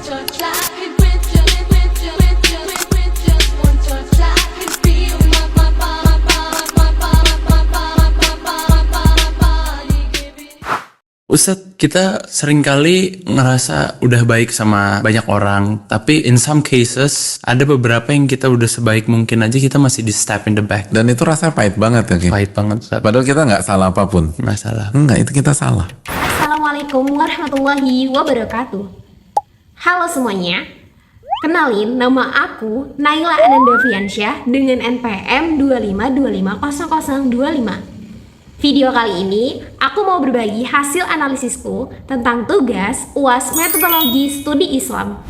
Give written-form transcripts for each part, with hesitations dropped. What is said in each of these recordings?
Ustadz, kita seringkali ngerasa udah baik sama banyak orang, tapi in some cases ada beberapa yang kita udah sebaik mungkin aja kita masih di stab in the back. Dan itu rasanya pahit banget ya, Kim? Pahit banget, Ustadz. Padahal kita nggak salah apapun. Masalah. Enggak, itu kita salah. Assalamualaikum warahmatullahi wabarakatuh. Halo semuanya, kenalin nama aku Naila Ananda Fiansyah dengan NPM 25250025. Video kali ini aku mau berbagi hasil analisisku tentang tugas UAS Metodologi Studi Islam.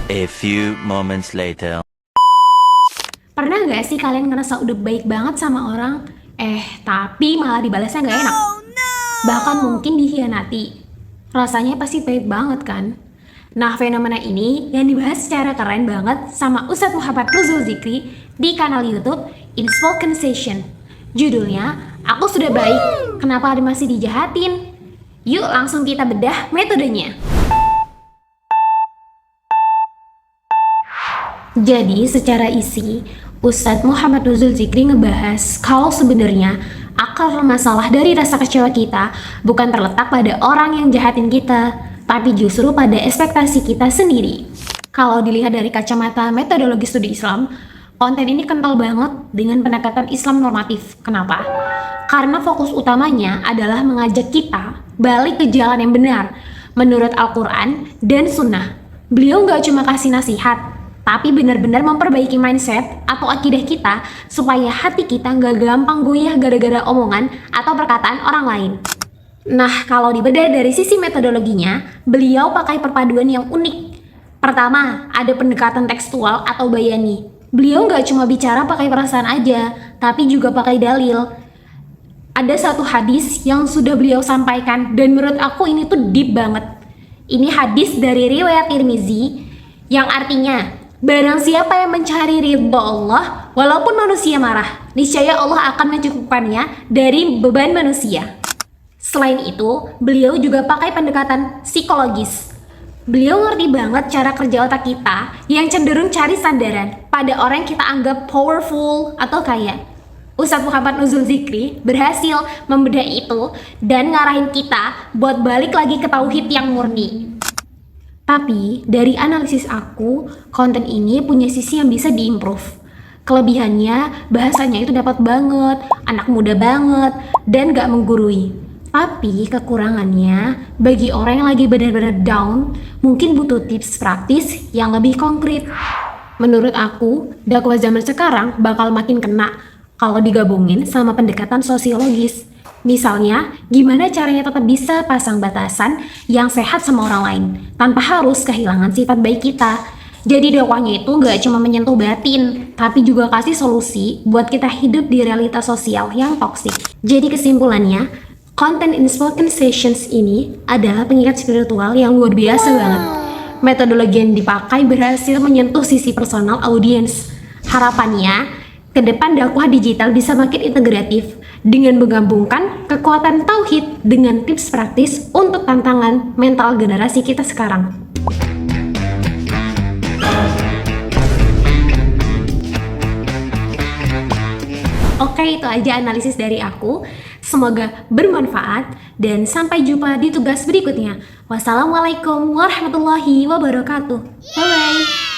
A few moments later. Pernah gak sih kalian ngerasa udah baik banget sama orang, tapi malah dibalasnya gak enak? Bahkan mungkin dikhianati. Rasanya pasti pahit banget kan? Nah, fenomena ini yang dibahas secara keren banget sama Ustadz Muhammad Nuzul Zikri di kanal YouTube Inspoken Session. Judulnya, Aku Sudah Baik, Kenapa Masih Dijahatin? Yuk langsung kita bedah metodenya. Jadi secara isi, Ustadz Muhammad Nuzul Zikri ngebahas kalau sebenarnya akar masalah dari rasa kecewa kita bukan terletak pada orang yang jahatin kita, tapi justru pada ekspektasi kita sendiri. Kalau dilihat dari kacamata metodologi studi Islam, konten ini kental banget dengan pendekatan Islam normatif. Kenapa? Karena fokus utamanya adalah mengajak kita balik ke jalan yang benar menurut Al-Quran dan Sunnah. Beliau gak cuma kasih nasihat, tapi benar-benar memperbaiki mindset atau akidah kita supaya hati kita gak gampang goyah gara-gara omongan atau perkataan orang lain. Nah, kalau dibedah dari sisi metodologinya, beliau pakai perpaduan yang unik. Pertama, ada pendekatan tekstual atau bayani. Beliau gak cuma bicara pakai perasaan aja, tapi juga pakai dalil. Ada satu hadis yang sudah beliau sampaikan dan menurut aku ini tuh deep banget. Ini hadis dari riwayat Tirmizi yang artinya, barang siapa yang mencari ridho Allah walaupun manusia marah, niscaya Allah akan mencukupkannya dari beban manusia. Selain itu, beliau juga pakai pendekatan psikologis. Beliau ngerti banget cara kerja otak kita yang cenderung cari sandaran pada orang yang kita anggap powerful atau kaya. Ustadz Muhammad Nuzul Zikri berhasil membedah itu dan ngarahin kita buat balik lagi ke tauhid yang murni. Tapi dari analisis aku, konten ini punya sisi yang bisa diimprove. Kelebihannya, bahasanya itu dapat banget, anak muda banget, dan gak menggurui. Tapi kekurangannya, bagi orang yang lagi benar-benar down, mungkin butuh tips praktis yang lebih konkret. Menurut aku, dakwah zaman sekarang bakal makin kena kalau digabungin sama pendekatan sosiologis. Misalnya, gimana caranya tetap bisa pasang batasan yang sehat sama orang lain, tanpa harus kehilangan sifat baik kita. Jadi dakwahnya itu gak cuma menyentuh batin, tapi juga kasih solusi buat kita hidup di realitas sosial yang toksik. Jadi kesimpulannya, konten Inspoken Sessions ini adalah pengikat spiritual yang luar biasa banget. Metodologi yang dipakai berhasil menyentuh sisi personal audiens. Harapannya, ke depan dakwah digital bisa makin integratif dengan menggabungkan kekuatan tauhid dengan tips praktis untuk tantangan mental generasi kita sekarang. Oke, itu aja analisis dari aku. Semoga bermanfaat dan sampai jumpa di tugas berikutnya. Wassalamualaikum warahmatullahi wabarakatuh. Bye-bye.